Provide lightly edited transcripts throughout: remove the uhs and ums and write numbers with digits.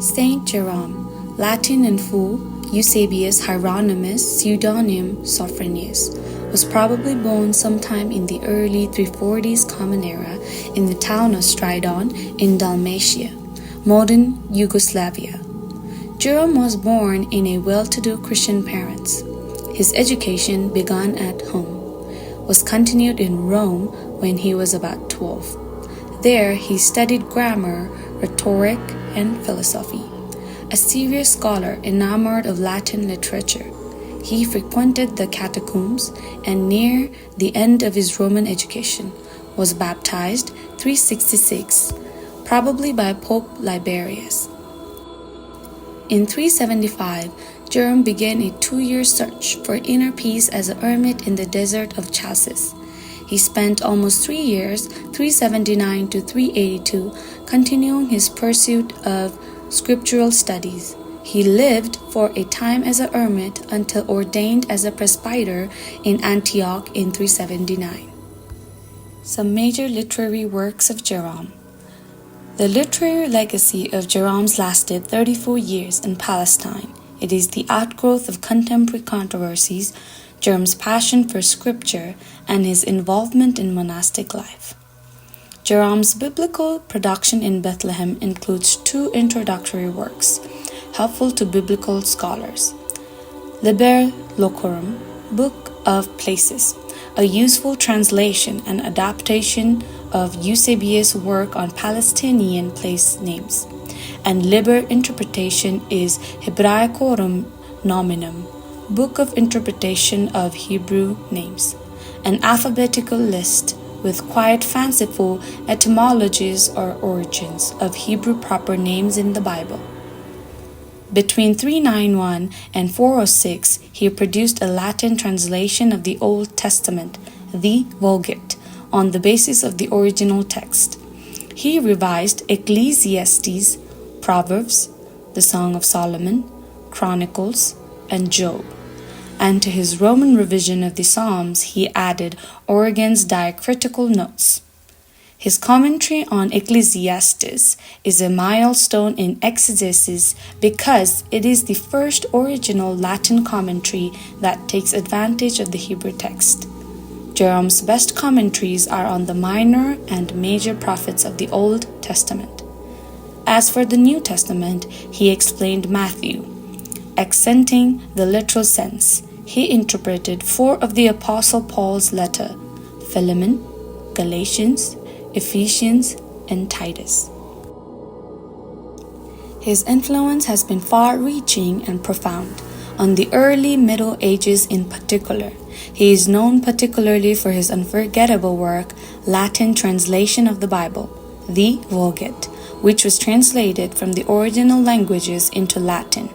Saint Jerome, Latin in full Eusebius Hieronymus pseudonym Sophronius, was probably born sometime in the early 340s Common Era in the town of Stridon in Dalmatia, modern Yugoslavia. Jerome was born in a well-to-do Christian parents. His education began at home, was continued in Rome when he was about 12. There he studied grammar, rhetoric, and philosophy. A serious scholar enamored of Latin literature, he frequented the catacombs and near the end of his Roman education was baptized 366, probably by Pope Liberius. In 375, Jerome began a 2-year search for inner peace as a hermit in the desert of Chalcis. He spent almost 3 years, 379 to 382, continuing his pursuit of scriptural studies. He lived for a time as a hermit until ordained as a presbyter in Antioch in 379. Some major literary works of Jerome. The literary legacy of Jerome's lasted 34 years in Palestine. It is the outgrowth of contemporary controversies, Jerome's passion for scripture, and his involvement in monastic life. Jerome's biblical production in Bethlehem includes 2 introductory works, helpful to biblical scholars. Liber Locorum, Book of Places, a useful translation and adaptation of Eusebius' work on Palestinian place names, and Liber Interpretation is Hebraicorum Nominum, Book of Interpretation of Hebrew Names, an alphabetical list with quite fanciful etymologies or origins of Hebrew proper names in the Bible. Between 391 and 406, he produced a Latin translation of the Old Testament, the Vulgate, on the basis of the original text. He revised Ecclesiastes, Proverbs, the Song of Solomon, Chronicles, and Job. And to his Roman revision of the Psalms, he added Origen's diacritical notes. His commentary on Ecclesiastes is a milestone in exegesis because it is the first original Latin commentary that takes advantage of the Hebrew text. Jerome's best commentaries are on the minor and major prophets of the Old Testament. As for the New Testament, he explained Matthew, accenting the literal sense. He interpreted 4 of the Apostle Paul's letter, Philemon, Galatians, Ephesians, and Titus. His influence has been far-reaching and profound, on the early Middle Ages in particular. He is known particularly for his unforgettable work, Latin translation of the Bible, the Vulgate, which was translated from the original languages into Latin.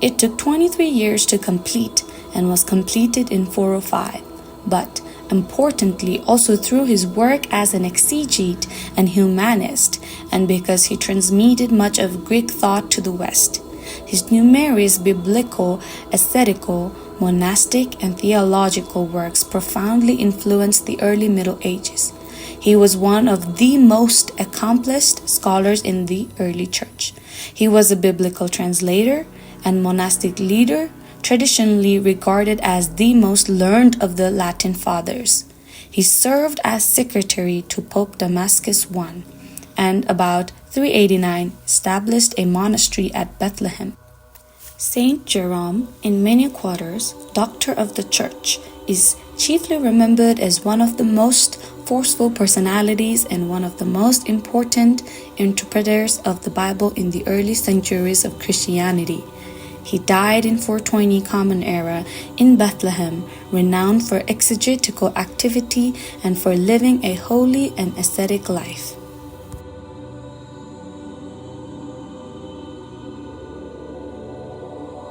It took 23 years to complete and was completed in 405, but importantly also through his work as an exegete and humanist, and because he transmitted much of Greek thought to the West. His numerous biblical, ascetical, monastic, and theological works profoundly influenced the early Middle Ages. He was one of the most accomplished scholars in the early church. He was a biblical translator and monastic leader, traditionally regarded as the most learned of the Latin fathers. He served as secretary to Pope Damascus I, and about 389 established a monastery at Bethlehem. Saint Jerome, in many quarters, Doctor of the Church, is chiefly remembered as one of the most forceful personalities and one of the most important interpreters of the Bible in the early centuries of Christianity. He died in 420 Common Era in Bethlehem, renowned for exegetical activity and for living a holy and ascetic life.